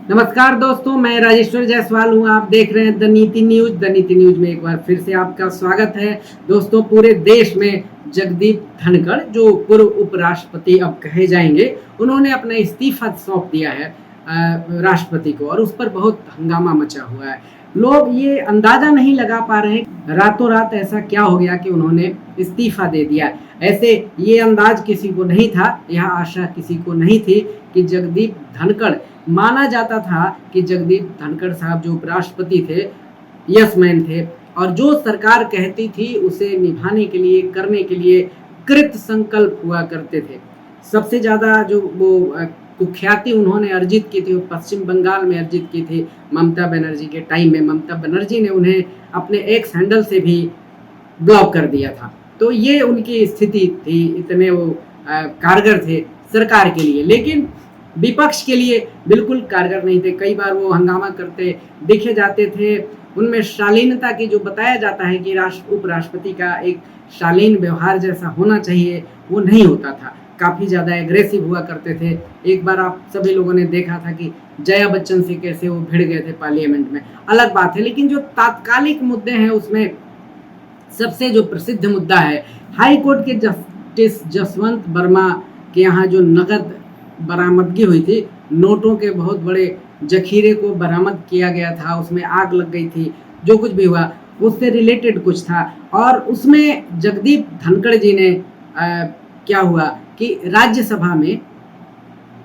नमस्कार दोस्तों, मैं राजेश्वर जायसवाल हूँ। आप देख रहे हैं द नीति न्यूज। द नीति न्यूज में एक बार फिर से आपका स्वागत है। दोस्तों, पूरे देश में जगदीप धनखड़, जो पूर्व उपराष्ट्रपति अब कहे जाएंगे, उन्होंने अपना इस्तीफा सौंप दिया है राष्ट्रपति को, और उस पर बहुत हंगामा मचा हुआ है। लोग ये अंदाजा नहीं लगा पा रहे हैं रातों रात ऐसा क्या हो गया कि उन्होंने इस्तीफा दे दिया। ऐसे ये अंदाज किसी को नहीं था, यह आशा किसी को नहीं थी कि जगदीप धनखड़, माना जाता था कि जगदीप धनखड़ साहब जो उपराष्ट्रपति थे, यस मैन थे, और जो सरकार कहती थी उसे निभाने के लिए, करने के लिए कृत संकल्प हुआ करते थे। सबसे ज़्यादा जो वो कुख्याति उन्होंने अर्जित की थी, वो पश्चिम बंगाल में अर्जित की थी ममता बनर्जी के टाइम में। ममता बनर्जी ने उन्हें अपने एक्स हैंडल से भी ब्लॉक कर दिया था। तो ये उनकी स्थिति थी, इतने वो कारगर थे सरकार के लिए, लेकिन विपक्ष के लिए बिल्कुल कारगर नहीं थे। कई बार वो हंगामा करते दिखे जाते थे। उनमें शालीनता की, जो बताया जाता है कि उपराष्ट्रपति का एक शालीन व्यवहार जैसा होना चाहिए, वो नहीं होता था। काफ़ी ज़्यादा एग्रेसिव हुआ करते थे। एक बार आप सभी लोगों ने देखा था कि जया बच्चन से कैसे वो भिड़ गए थे पार्लियामेंट में, अलग बात है। लेकिन जो तात्कालिक मुद्दे हैं, उसमें सबसे जो प्रसिद्ध मुद्दा है, हाई कोर्ट के जस्टिस जसवंत वर्मा के यहाँ जो नकद बरामदगी हुई थी, नोटों के बहुत बड़े जखीरे को बरामद किया गया था, उसमें आग लग गई थी, जो कुछ भी हुआ उससे रिलेटेड कुछ था। और उसमें जगदीप धनखड़ जी ने क्या हुआ कि राज्यसभा में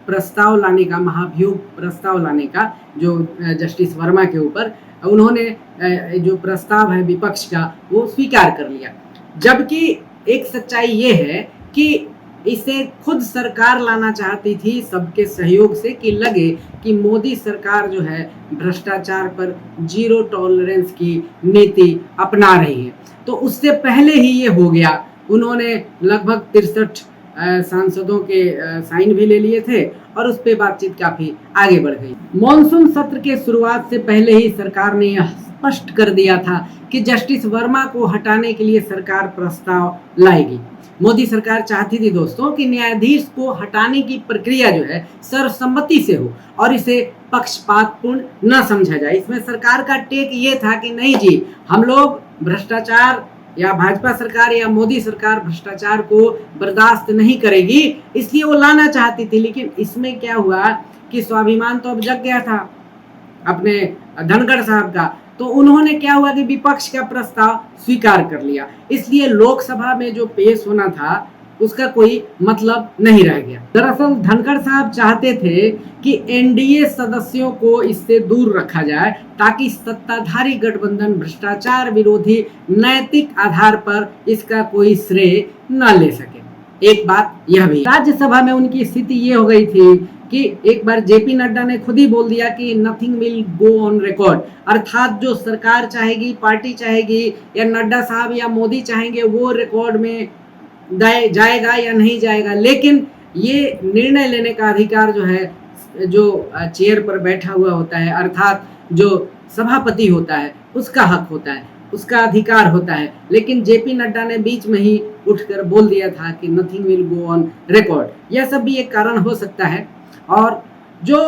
प्रस्ताव लाने का, महाभियोग प्रस्ताव लाने का, जो जस्टिस वर्मा के ऊपर, उन्होंने जो प्रस्ताव है विपक्ष का, वो स्वीकार कर लिया। जबकि एक सच्चाई ये है कि इसे खुद सरकार लाना चाहती थी सबके सहयोग से, कि लगे कि मोदी सरकार जो है भ्रष्टाचार पर जीरो टॉलरेंस की नीति अपना रही है। तो उससे पहले ही ये हो गया। उन्होंने लगभग 63 सांसदों के साइन भी ले लिए थे, और उस पर बातचीत काफी आगे बढ़ गई। मॉनसून सत्र के शुरुआत से पहले ही सरकार ने यह स्पष्ट कर दिया था कि जस्टिस वर्मा को हटाने के लिए सरकार प्रस्ताव लाएगी। मोदी सरकार चाहती थी दोस्तों कि न्यायाधीश को हटाने की प्रक्रिया जो है सर्वसम्मति से हो, और इसे पक्षपातपूर्ण न समझा जाए। इसमें सरकार का टेक ये था कि नहीं जी, हम लोग भ्रष्टाचार, या भाजपा सरकार या मोदी सरकार भ्रष्टाचार को बर्दाश्त नहीं करेगी, इसलिए वो लाना चाहती थी। लेकिन इसमें क्या हुआ कि स्वाभिमान तो अब जग गया था अपने धनखड़ साहब का। तो उन्होंने क्या हुआ कि विपक्ष का प्रस्ताव स्वीकार कर लिया, इसलिए लोकसभा में जो पेश होना था उसका कोई मतलब नहीं रह गया। दरअसल धनखड़ साहब चाहते थे कि एनडीए सदस्यों को इससे दूर रखा जाए, ताकि सत्ताधारी गठबंधन भ्रष्टाचार विरोधी नैतिक आधार पर इसका कोई श्रेय न ले सके। एक बात यह भी, राज्यसभा में उनकी स्थिति ये हो गई थी कि एक बार जेपी नड्डा ने खुद ही बोल दिया कि nothing will go on record, अर्थात जो सरकार चाहेगी, पार्टी चाहेगी, या नड्डा साहब या मोदी चाहेंगे, वो रिकॉर्ड में जाएगा या नहीं जाएगा। लेकिन ये निर्णय लेने का अधिकार जो है, जो चेयर पर बैठा हुआ होता है, अर्थात जो सभापति होता है, उसका हक होता है, उसका अधिकार होता है। लेकिन जेपी नड्डा ने बीच में ही उठकर बोल दिया था कि nothing will go on record. यह सब भी एक कारण हो सकता है। और जो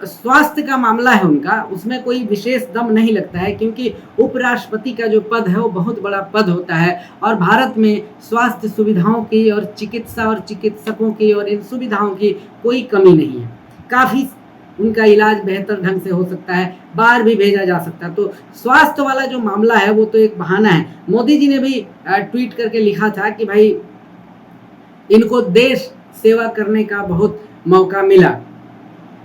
स्वास्थ्य का मामला है उनका, उसमें कोई विशेष दम नहीं लगता है, क्योंकि उपराष्ट्रपति का जो पद है वो बहुत बड़ा पद होता है, और भारत में स्वास्थ्य सुविधाओं की और चिकित्सा और चिकित्सकों की और इन सुविधाओं की कोई कमी नहीं है। काफ़ी उनका इलाज बेहतर ढंग से हो सकता है, बाहर भी भेजा जा सकता है। तो स्वास्थ्य वाला जो मामला है वो तो एक बहाना है। मोदी जी ने भी ट्वीट करके लिखा था कि भाई इनको देश सेवा करने का बहुत मौका मिला,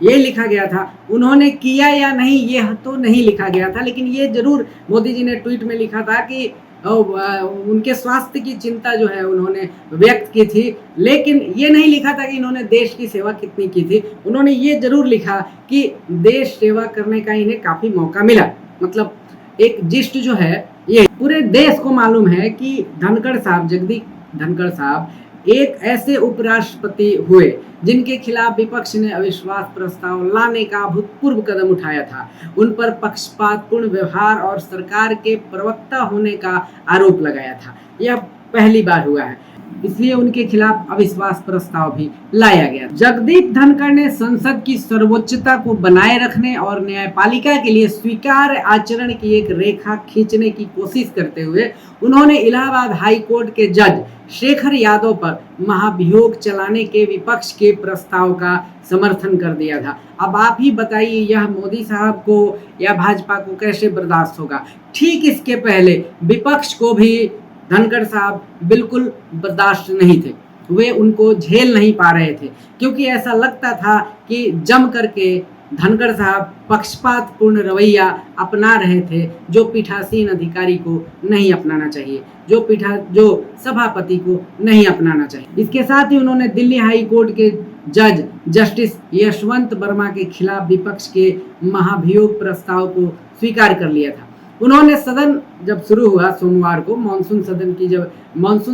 ये लिखा गया था। उन्होंने किया या नहीं यह तो नहीं लिखा गया था, लेकिन ये जरूर मोदी जी ने ट्वीट में लिखा था कि उनके स्वास्थ्य की चिंता जो है उन्होंने व्यक्त की थी। लेकिन ये नहीं लिखा था कि इन्होंने देश की सेवा कितनी की थी। उन्होंने ये जरूर लिखा कि देश सेवा करने का इन्हें काफ़ी मौका मिला। मतलब एक जिस्ट जो है, ये पूरे देश को मालूम है कि धनखड़ साहब, जगदीप धनखड़ साहब एक ऐसे उपराष्ट्रपति हुए जिनके खिलाफ विपक्ष ने अविश्वास प्रस्ताव लाने का अभूतपूर्व कदम उठाया था। उन पर पक्षपातपूर्ण व्यवहार और सरकार के प्रवक्ता होने का आरोप लगाया था। यह पहली बार हुआ है। इसलिए उनके खिलाफ अविश्वास प्रस्ताव भी लाया गया। जगदीप धनखड़ ने संसद की सर्वोच्चता को बनाए रखने और न्यायपालिका के लिए स्वीकार्य आचरण की एक रेखा खींचने की कोशिश करते हुए उन्होंने इलाहाबाद हाई कोर्ट के जज शेखर यादव पर महाभियोग चलाने के विपक्ष के प्रस्ताव का समर्थन कर दिया था। अब आप ही बताइए, यह मोदी साहब को या भाजपा को कैसे बर्दाश्त होगा। ठीक इसके पहले विपक्ष को भी धनखड़ साहब बिल्कुल बर्दाश्त नहीं थे, वे उनको झेल नहीं पा रहे थे, क्योंकि ऐसा लगता था कि जम करके धनखड़ साहब पक्षपातपूर्ण रवैया अपना रहे थे, जो पीठासीन अधिकारी को नहीं अपनाना चाहिए, जो सभापति को नहीं अपनाना चाहिए। इसके साथ ही उन्होंने दिल्ली हाई कोर्ट के जज जस्टिस यशवंत वर्मा के खिलाफ विपक्ष के महाभियोग प्रस्ताव को स्वीकार कर लिया था। उन्होंने सदन जब शुरू हुआ सोमवार को, मानसून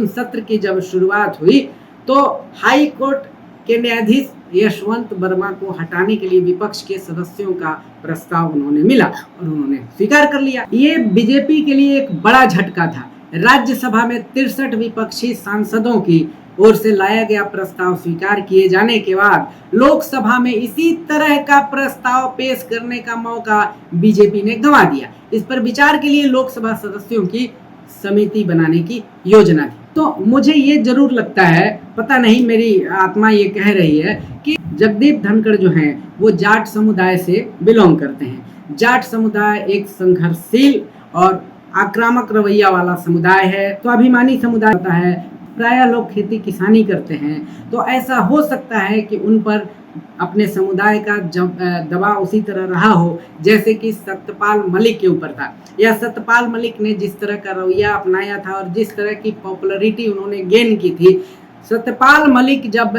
सत्र की जब शुरुआत हुई, तो हाई कोर्ट के न्यायाधीश यशवंत वर्मा को हटाने के लिए विपक्ष के सदस्यों का प्रस्ताव उन्होंने मिला और उन्होंने स्वीकार कर लिया। ये बीजेपी के लिए एक बड़ा झटका था। राज्यसभा में 63 विपक्षी सांसदों की ओर से लाया गया प्रस्ताव स्वीकार किए जाने के बाद लोकसभा में इसी तरह का प्रस्ताव पेश करने का मौका बीजेपी ने गंवा दिया। इस पर विचार के लिए लोकसभा सदस्यों की समिति बनाने की योजना थी। तो मुझे ये जरूर लगता है, पता नहीं मेरी आत्मा ये कह रही है कि जगदीप धनखड़ जो हैं वो जाट समुदाय से बिलोंग करते हैं। जाट समुदाय एक संघर्षशील और आक्रामक रवैया वाला समुदाय है, स्वाभिमानी समुदाय होता है, प्रायः लोग खेती किसानी करते हैं। तो ऐसा हो सकता है कि उन पर अपने समुदाय का दबाव उसी तरह रहा हो जैसे कि सत्यपाल मलिक के ऊपर था, या सत्यपाल मलिक ने जिस तरह का रवैया अपनाया था और जिस तरह की पॉपुलैरिटी उन्होंने गेन की थी। सत्यपाल मलिक जब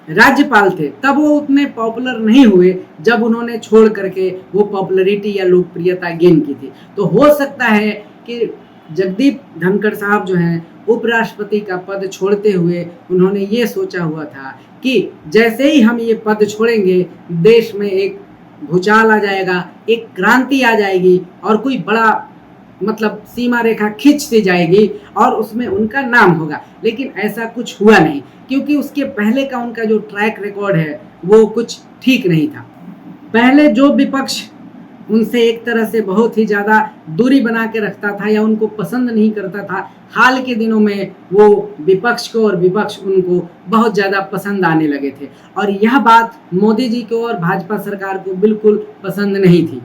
राज्यपाल थे तब वो उतने पॉपुलर नहीं हुए जब उन्होंने छोड़ करके वो पॉपुलैरिटी या लोकप्रियता गेन की थी। तो हो सकता है कि जगदीप धनखड़ साहब जो हैं उपराष्ट्रपति का पद छोड़ते हुए उन्होंने ये सोचा हुआ था कि जैसे ही हम ये पद छोड़ेंगे देश में एक भूचाल आ जाएगा, एक क्रांति आ जाएगी और कोई बड़ा मतलब सीमा रेखा खींच सी जाएगी और उसमें उनका नाम होगा। लेकिन ऐसा कुछ हुआ नहीं, क्योंकि उसके पहले का उनका जो ट्रैक रिकॉर्ड है वो कुछ ठीक नहीं था। पहले जो विपक्ष उनसे एक तरह से बहुत ही ज़्यादा दूरी बना के रखता था या उनको पसंद नहीं करता था, हाल के दिनों में वो विपक्ष को और विपक्ष उनको बहुत ज़्यादा पसंद आने लगे थे। और यह बात मोदी जी को और भाजपा सरकार को बिल्कुल पसंद नहीं थी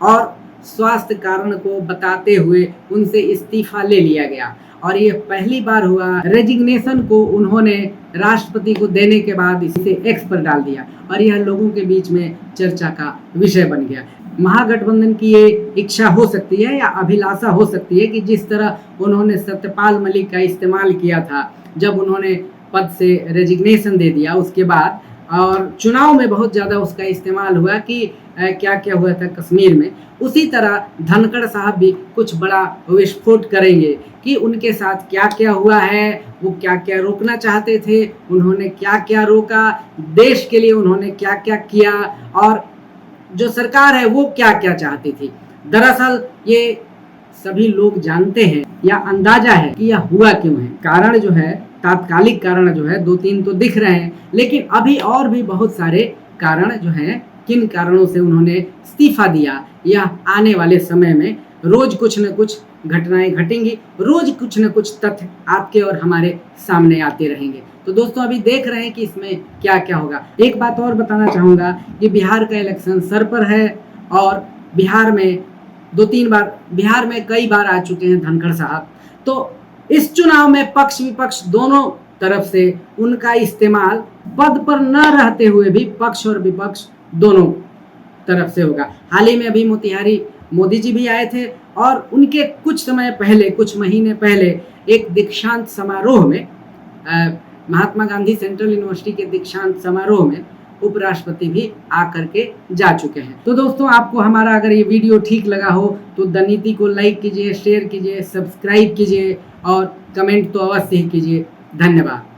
और स्वास्थ्य कारण को बताते हुए उनसे इस्तीफा ले लिया गया। और ये पहली बार हुआ, रेजिग्नेशन को उन्होंने राष्ट्रपति को देने के बाद इसे एक्स पर डाल दिया और यह लोगों के बीच में चर्चा का विषय बन गया। महागठबंधन की ये इच्छा हो सकती है या अभिलाषा हो सकती है कि जिस तरह उन्होंने सत्यपाल मलिक का इस्तेमाल किया था जब उन्होंने पद से रेजिग्नेशन दे दिया उसके बाद, और चुनाव में बहुत ज़्यादा उसका इस्तेमाल हुआ कि क्या क्या हुआ था कश्मीर में, उसी तरह धनखड़ साहब भी कुछ बड़ा विस्फोट करेंगे कि उनके साथ क्या क्या हुआ है, वो क्या क्या रोकना चाहते थे, उन्होंने क्या क्या रोका, देश के लिए उन्होंने क्या क्या किया और जो सरकार है वो क्या क्या चाहती थी। दरअसल ये सभी लोग जानते हैं या अंदाजा है कि यह हुआ क्यों है। कारण जो है, तात्कालिक कारण जो है 2-3 तो दिख रहे हैं, लेकिन अभी और भी बहुत सारे कारण जो हैं, किन कारणों से उन्होंने इस्तीफा दिया, यह आने वाले समय में रोज कुछ न कुछ घटनाएं घटेंगी, रोज कुछ न कुछ तथ्य आपके और हमारे सामने आते रहेंगे। तो दोस्तों अभी देख रहे हैं कि इसमें क्या क्या होगा। एक बात और बताना चाहूँगा कि बिहार का इलेक्शन सर पर है और बिहार में 2-3 बार, बिहार में कई बार आ चुके हैं धनखड़ साहब। तो इस चुनाव में पक्ष विपक्ष दोनों तरफ से उनका इस्तेमाल पद पर न रहते हुए भी पक्ष और विपक्ष दोनों तरफ से होगा। हाल ही में अभी मोतिहारी मोदी जी भी आए थे और उनके कुछ समय पहले, कुछ महीने पहले एक दीक्षांत समारोह में, महात्मा गांधी सेंट्रल यूनिवर्सिटी के दीक्षांत समारोह में उपराष्ट्रपति भी आकर के जा चुके हैं। तो दोस्तों आपको हमारा अगर ये वीडियो ठीक लगा हो तो द नीति को लाइक कीजिए, शेयर कीजिए, सब्सक्राइब कीजिए और कमेंट तो अवश्य ही कीजिए। धन्यवाद।